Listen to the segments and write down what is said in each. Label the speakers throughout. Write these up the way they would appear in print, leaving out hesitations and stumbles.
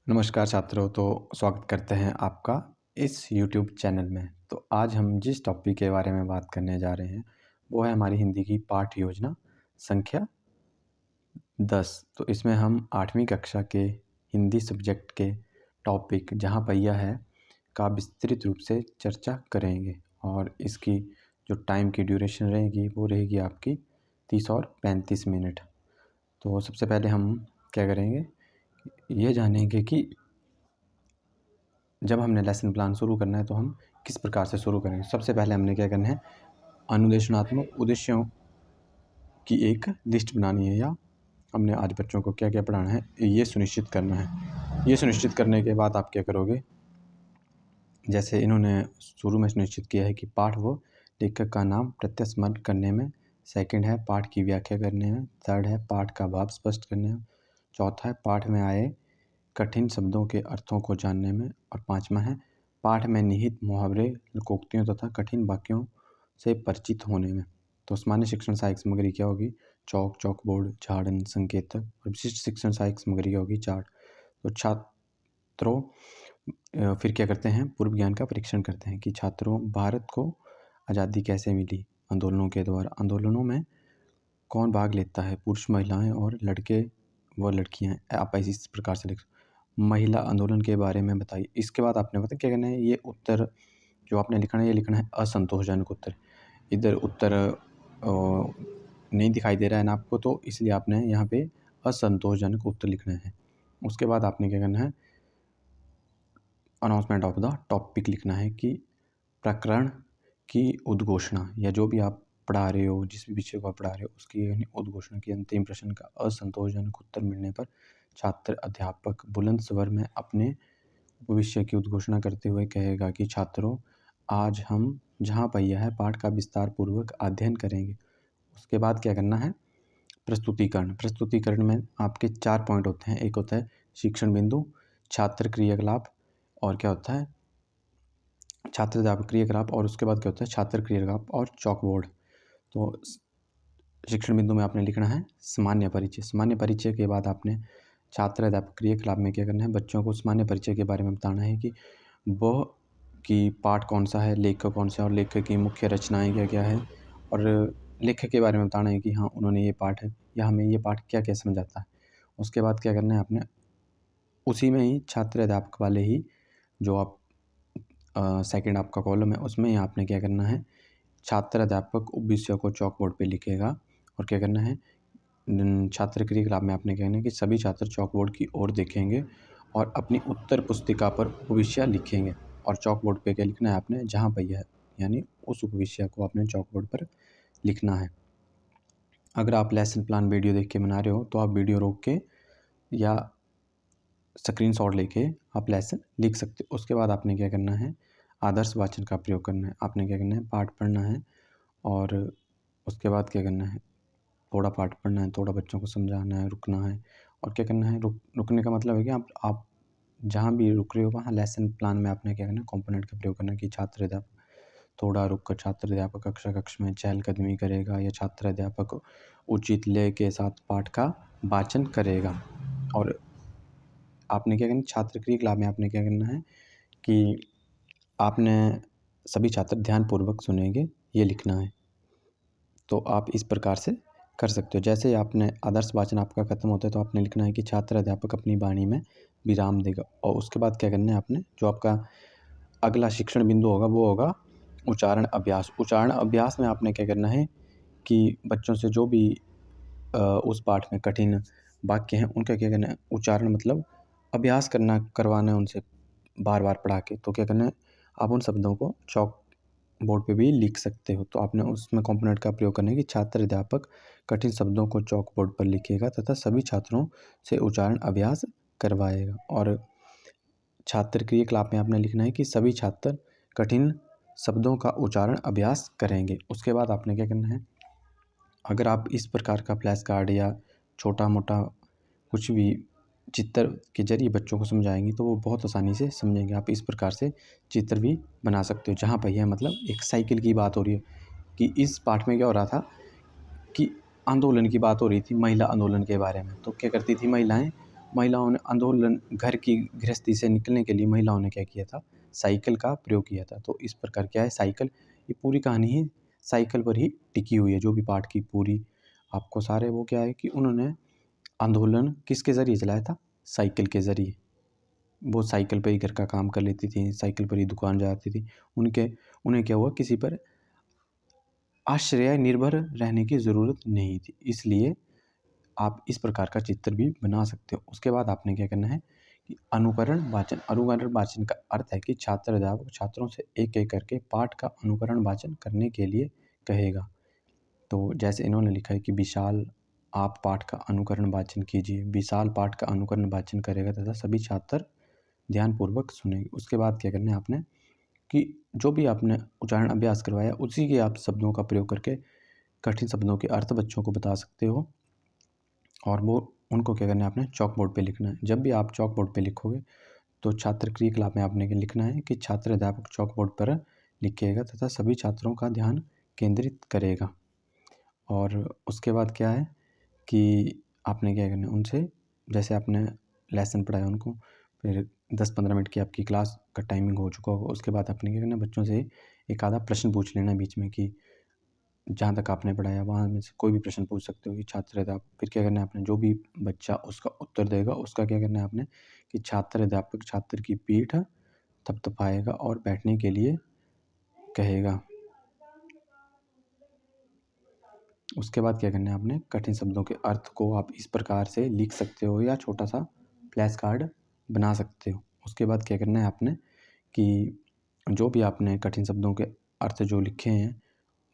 Speaker 1: नमस्कार छात्रों। तो स्वागत करते हैं आपका इस यूट्यूब चैनल में। तो आज हम जिस टॉपिक के बारे में बात करने जा रहे हैं वो है हमारी हिंदी की पाठ्य योजना संख्या 10। तो इसमें हम 8वीं कक्षा के हिंदी सब्जेक्ट के टॉपिक जहाँ पहिया है का विस्तृत रूप से चर्चा करेंगे और इसकी जो टाइम की ड्यूरेशन रहेगी वो रहेगी आपकी 30 और 35 मिनट। तो सबसे पहले हम क्या करेंगे, ये जानेंगे कि जब हमने लेसन प्लान शुरू करना है तो हम किस प्रकार से शुरू करेंगे। सबसे पहले हमने क्या करना है, अनुदेशनात्मक उद्देश्यों की एक लिस्ट बनानी है या हमने आज बच्चों को क्या क्या पढ़ाना है ये सुनिश्चित करना है। ये सुनिश्चित करने के बाद आप क्या करोगे, जैसे इन्होंने शुरू में सुनिश्चित किया है कि पाठ व लेखक का नाम प्रत्यक्ष स्मरण करने में, सेकंड है पाठ की व्याख्या करने में, थर्ड है पाठ का भाव स्पष्ट करने में, चौथा है पाठ में आए कठिन शब्दों के अर्थों को जानने में, और पांचवा है पाठ में निहित मुहावरे, लोकोक्तियों तथा कठिन वाक्यों से परिचित होने में। तो सामान्य शिक्षण सहायक सामग्री क्या होगी, चौक, चौक बोर्ड, झाड़न, संकेतक। और विशिष्ट शिक्षण सहायक सामग्री क्या होगी, चार्ट। तो छात्रों फिर क्या करते हैं, पूर्व ज्ञान का परीक्षण करते हैं कि छात्रों भारत को आज़ादी कैसे मिली, आंदोलनों के द्वारा, आंदोलनों में कौन भाग लेता है, पुरुष, महिलाएं और लड़के व लड़कियां। आप इस प्रकार से लिख, महिला आंदोलन के बारे में बताइए। इसके बाद आपने पता क्या करना है, ये उत्तर जो आपने लिखना है ये लिखना है असंतोषजनक उत्तर। इधर उत्तर नहीं दिखाई दे रहा है ना आपको, तो इसलिए आपने यहाँ पे असंतोषजनक उत्तर लिखना है। उसके बाद आपने क्या करना है, अनाउंसमेंट ऑफ द टॉपिक लिखना है कि प्रकरण की उद्घोषणा, या जो भी आप पढ़ा रहे हो, जिस भी विषय को आप पढ़ा रहे हो उसकी यानी उद्घोषणा की अंतिम प्रश्न का असंतोषजनक उत्तर मिलने पर छात्र अध्यापक बुलंद स्वर में अपने विषय की उद्घोषणा करते हुए कहेगा कि छात्रों आज हम जहाँ पहिया है पाठ का विस्तार पूर्वक अध्ययन करेंगे। उसके बाद क्या करना है, प्रस्तुतिकरण। प्रस्तुतिकरण में आपके 4 पॉइंट होते हैं। एक होता है शिक्षण बिंदु, छात्र क्रियाकलाप, और क्या होता है छात्र अध्यापक क्रियाकलाप, और उसके बाद क्या होता है छात्र क्रियाकलाप और चौक बोर्ड। तो शिक्षण बिंदु में आपने लिखना है सामान्य परिचय। सामान्य परिचय के बाद आपने छात्र अध्यापक क्रियाकलाप में क्या करना है, बच्चों को सामान्य परिचय के बारे में बताना है कि वह कि पाठ कौन सा है, लेखक कौन सा है और लेखक की मुख्य रचनाएं क्या क्या है, और लेखक के बारे में बताना है कि हाँ उन्होंने ये पाठ है या हमें ये पाठ क्या क्या समझाता है। उसके बाद क्या करना है, आपने उसी में ही छात्र अध्यापक वाले ही जो आप सेकंड आपका कॉलम है उसमें ही आपने क्या करना है, छात्र अध्यापक विषय को चौक बोर्ड पे लिखेगा। और क्या करना है, छात्र क्रियाकलाप में आपने कहना है कि सभी छात्र चौक बोर्ड की ओर देखेंगे और अपनी उत्तर पुस्तिका पर उपविषय लिखेंगे। और चौक बोर्ड पे क्या लिखना है आपने, जहाँ पहिया है यानी उस उपविषय को आपने चौक बोर्ड पर लिखना है। अगर आप लेसन प्लान वीडियो देख के बना रहे हो तो आप वीडियो रोक के या स्क्रीनशॉट लेके आप लेसन लिख सकते हो। उसके बाद आपने क्या करना है, आदर्श वाचन का प्रयोग करना है। आपने क्या करना है, पाठ पढ़ना है और उसके बाद क्या करना है, थोड़ा पाठ पढ़ना है, थोड़ा बच्चों को समझाना है, रुकना है। और क्या करना है, रुकने का मतलब है कि आप जहाँ भी रुक रहे हो वहाँ लेसन प्लान में आपने क्या करना है, कॉम्पोनेंट का प्रयोग करना है कि छात्र अध्यापक थोड़ा रुक कर छात्र अध्यापक कक्ष में चहलकदमी करेगा या छात्र अध्यापक उचित लय के साथ पाठ का वाचन करेगा। और आपने क्या करना है, छात्र क्रियाकलाप में आपने क्या करना है कि आपने सभी छात्र ध्यानपूर्वक सुनेंगे ये लिखना है। तो आप इस प्रकार से कर सकते हो। जैसे आपने आदर्श वाचन आपका खत्म होता है तो आपने लिखना है कि छात्र अध्यापक अपनी वाणी में विराम देगा। और उसके बाद क्या करना है, आपने जो आपका अगला शिक्षण बिंदु होगा वो होगा उच्चारण अभ्यास। उच्चारण अभ्यास में आपने क्या करना है कि बच्चों से जो भी उस पाठ में कठिन वाक्य हैं उनका क्या करना है, उच्चारण मतलब अभ्यास करवाना है उनसे बार बार पढ़ा के। तो क्या करना है, आप उन शब्दों को चौक बोर्ड पे भी लिख सकते हो। तो आपने उसमें कंपोनेंट का प्रयोग करना है कि छात्र अध्यापक कठिन शब्दों को चौक बोर्ड पर लिखेगा तथा सभी छात्रों से उच्चारण अभ्यास करवाएगा। और छात्र क्रियाकलाप में आपने लिखना है कि सभी छात्र कठिन शब्दों का उच्चारण अभ्यास करेंगे। उसके बाद आपने क्या करना है, अगर आप इस प्रकार का फ्लैश कार्ड या छोटा मोटा कुछ भी चित्र के जरिए बच्चों को समझाएंगे तो वो बहुत आसानी से समझेंगे। आप इस प्रकार से चित्र भी बना सकते हो। जहाँ पहिया मतलब एक साइकिल की बात हो रही है कि इस पाठ में क्या हो रहा था कि आंदोलन की बात हो रही थी, महिला आंदोलन के बारे में। तो क्या करती थी महिलाएं, महिलाओं ने आंदोलन घर की गृहस्थी से निकलने के लिए महिलाओं ने क्या किया था, साइकिल का प्रयोग किया था। तो इस प्रकार क्या है, साइकिल, ये पूरी कहानी ही साइकिल पर ही टिकी हुई है। जो भी पाठ की पूरी आपको सारे वो क्या है कि उन्होंने आंदोलन किसके ज़रिए चलाया था, साइकिल के ज़रिए। वो साइकिल पर ही घर का काम कर लेती थी, साइकिल पर ही दुकान जाती थी। उन्हें क्या हुआ, किसी पर आश्रय निर्भर रहने की ज़रूरत नहीं थी। इसलिए आप इस प्रकार का चित्र भी बना सकते हो। उसके बाद आपने क्या करना है कि अनुकरण वाचन। अनुकरण वाचन का अर्थ है कि छात्र अध्यापक छात्रों से एक एक करके पाठ का अनुकरण वाचन करने के लिए कहेगा। तो जैसे इन्होंने लिखा है कि विशाल आप पाठ का अनुकरण वाचन कीजिए। विशाल पाठ का अनुकरण वाचन करेगा तथा सभी छात्र ध्यानपूर्वक सुनेंगे। उसके बाद क्या करना है आपने कि जो भी आपने उच्चारण अभ्यास करवाया उसी के आप शब्दों का प्रयोग करके कठिन शब्दों के अर्थ बच्चों को बता सकते हो। और वो उनको क्या करना है, आपने चॉक बोर्ड पे लिखना है। जब भी आप चॉक बोर्ड पे लिखोगे तो छात्र क्रियाकलाप में आपने लिखना है कि छात्र अध्यापक चॉक बोर्ड पर लिखेगा तथा सभी छात्रों का ध्यान केंद्रित करेगा। और उसके बाद क्या है कि आपने क्या करना है, उनसे जैसे आपने लेसन पढ़ाया उनको, फिर 10-15 मिनट की आपकी क्लास का टाइमिंग हो चुका होगा। उसके बाद आपने क्या करना है, बच्चों से एक आधा प्रश्न पूछ लेना बीच में कि जहाँ तक आपने पढ़ाया वहाँ में से कोई भी प्रश्न पूछ सकते हो कि छात्र अध्यापक। फिर क्या करना है आपने, जो भी बच्चा उसका उत्तर देगा उसका क्या करना है आपने कि छात्र अध्यापक छात्र की पीठ थपथपाएगा और बैठने के लिए कहेगा। उसके बाद क्या करना है आपने, कठिन शब्दों के अर्थ को आप इस प्रकार से लिख सकते हो या छोटा सा फ्लैश कार्ड बना सकते हो। उसके बाद क्या करना है आपने कि जो भी आपने कठिन शब्दों के अर्थ जो लिखे हैं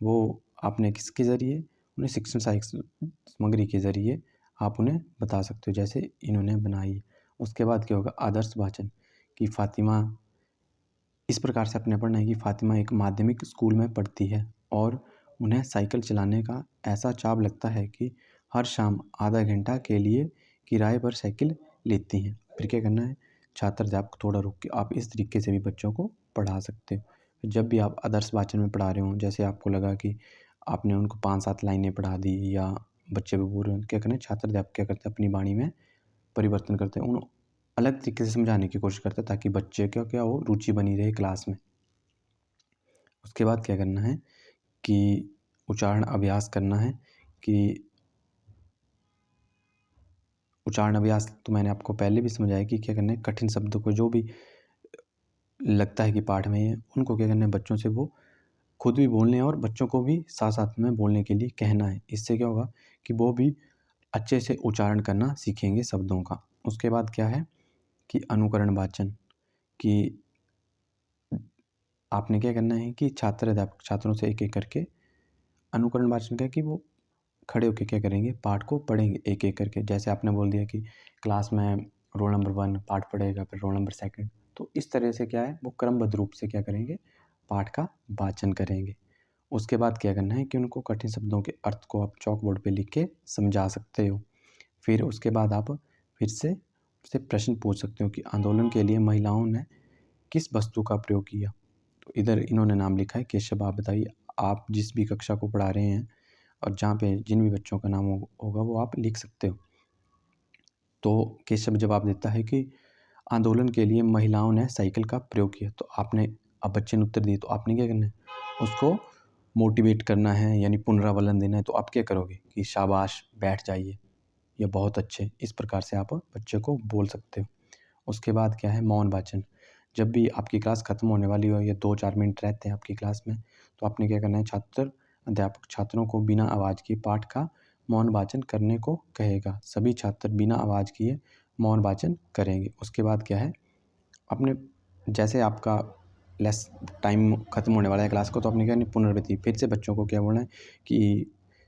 Speaker 1: वो आपने किसके ज़रिए, उन्हें शिक्षण सहायक सामग्री के ज़रिए आप उन्हें बता सकते हो, जैसे इन्होंने बनाई। उसके बाद क्या होगा, आदर्श वाचन कि फ़ातिमा, इस प्रकार से आपने पढ़ना है कि फ़ातिमा एक माध्यमिक स्कूल में पढ़ती है और उन्हें साइकिल चलाने का ऐसा चाव लगता है कि हर शाम आधा घंटा के लिए किराए पर साइकिल लेती हैं। फिर क्या करना है, छात्र अध्यापक थोड़ा रुक के आप इस तरीके से भी बच्चों को पढ़ा सकते हो। जब भी आप आदर्श वाचन में पढ़ा रहे हो, जैसे आपको लगा कि आपने उनको 5-7 लाइनें पढ़ा दी या बच्चे भी बोल रहे हैं, क्या करना है, छात्र अध्यापक क्या करते हैं, अपनी वाणी में परिवर्तन करते हैं, उन अलग तरीके से समझाने की कोशिश करते हैं ताकि बच्चे का क्या हो, रुचि बनी रहे क्लास में। उसके बाद क्या करना है कि उच्चारण अभ्यास करना है कि उच्चारण अभ्यास तो मैंने आपको पहले भी समझाया कि क्या करना है, कठिन शब्दों को जो भी लगता है कि पाठ में है उनको क्या करना है, बच्चों से वो खुद भी बोलने और बच्चों को भी साथ साथ में बोलने के लिए कहना है। इससे क्या होगा कि वो भी अच्छे से उच्चारण करना सीखेंगे शब्दों का। उसके बाद क्या है कि अनुकरण वाचन कि आपने क्या करना है कि छात्र अध्यापक छात्रों से एक एक करके अनुकरण वाचन का कि वो खड़े होकर क्या करेंगे, पाठ को पढ़ेंगे एक एक करके। जैसे आपने बोल दिया कि क्लास में रोल नंबर 1 पाठ पढ़ेगा, फिर रोल नंबर 2, तो इस तरह से क्या है वो क्रमबद्ध रूप से क्या करेंगे, पाठ का वाचन करेंगे। उसके बाद क्या करना है कि उनको कठिन शब्दों के अर्थ को आप चॉक बोर्ड पे लिख के समझा सकते हो। फिर उसके बाद आप फिर से उससे प्रश्न पूछ सकते हो कि आंदोलन के लिए महिलाओं ने किस वस्तु का प्रयोग किया। तो इधर इन्होंने नाम लिखा है, केशव आप बताइए, आप जिस भी कक्षा को पढ़ा रहे हैं और जहाँ पे जिन भी बच्चों का नाम होगा वो आप लिख सकते हो। तो केशव जवाब देता है कि आंदोलन के लिए महिलाओं ने साइकिल का प्रयोग किया। तो आपने, अब बच्चे ने उत्तर दिए तो आपने क्या करना है, उसको मोटिवेट करना है यानी पुनरावलन देना है। तो आप क्या करोगे कि शाबाश, बैठ जाइए, या बहुत अच्छे, इस प्रकार से आप बच्चे को बोल सकते हो। उसके बाद क्या है, मौन वाचन। जब भी आपकी क्लास ख़त्म होने वाली हो या 2-4 मिनट रहते हैं आपकी क्लास में, तो आपने क्या करना है, अध्यापक छात्रों को बिना आवाज़ किए पाठ का मौन वाचन करने को कहेगा। सभी छात्र बिना आवाज़ किए मौन वाचन करेंगे। उसके बाद क्या है, अपने जैसे आपका लेस टाइम ख़त्म होने वाला है क्लास को, तो आपने क्या, पुनरावृत्ति फिर से बच्चों को क्या बोलना है कि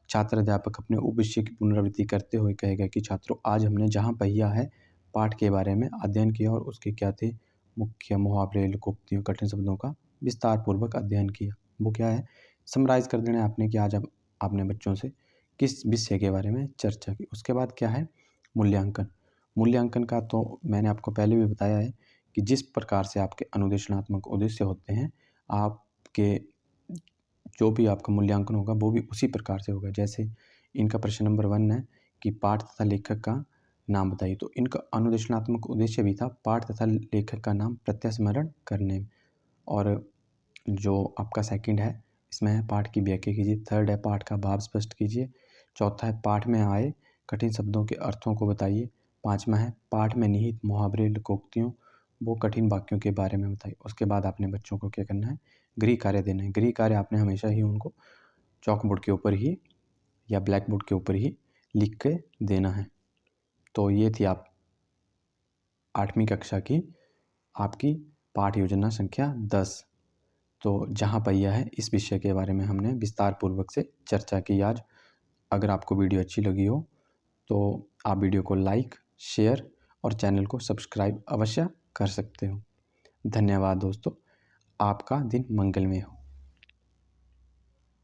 Speaker 1: छात्र अध्यापक अपने उपविषय की पुनरावृत्ति करते हुए कहेगा कि छात्रों, आज हमने जहाँ पहिया है पाठ के बारे में अध्ययन किया और उसके क्या थे मुख्य मुहावरे, लोकोक्तियों, कठिन शब्दों का विस्तार पूर्वक अध्ययन किया। वो क्या है, समराइज़ कर देना है आपने कि आज अब आपने बच्चों से किस विषय के बारे में चर्चा की। उसके बाद क्या है, मूल्यांकन। मूल्यांकन का तो मैंने आपको पहले भी बताया है कि जिस प्रकार से आपके अनुदेशनात्मक उद्देश्य होते हैं, आपके जो भी आपका मूल्यांकन होगा वो भी उसी प्रकार से होगा। जैसे इनका प्रश्न नंबर 1 है कि पाठ तथा लेखक का नाम बताइए। तो इनका अनुदेशनात्मक उद्देश्य भी था पाठ तथा लेखक का नाम प्रत्यास्मरण करने। और जो आपका सेकंड है इसमें है पाठ की व्याख्या कीजिए। थर्ड है पाठ का भाव स्पष्ट कीजिए। चौथा है पाठ में आए कठिन शब्दों के अर्थों को बताइए। पाँचवा है पाठ में निहित मुहावरे लोकोक्तियों वो कठिन वाक्यों के बारे में बताइए। उसके बाद आपने बच्चों को क्या करना है, गृह कार्य देना है। गृह कार्य आपने हमेशा ही उनको चॉक बोर्ड के ऊपर ही या ब्लैक बोर्ड के ऊपर ही लिख के देना है। तो ये थी आप 8वीं कक्षा की आपकी पाठ योजना संख्या 10। तो जहाँ पहिया है इस विषय के बारे में हमने विस्तार पूर्वक से चर्चा की आज। अगर आपको वीडियो अच्छी लगी हो तो आप वीडियो को लाइक, शेयर और चैनल को सब्सक्राइब अवश्य कर सकते हो। धन्यवाद दोस्तों, आपका दिन मंगलमय हो।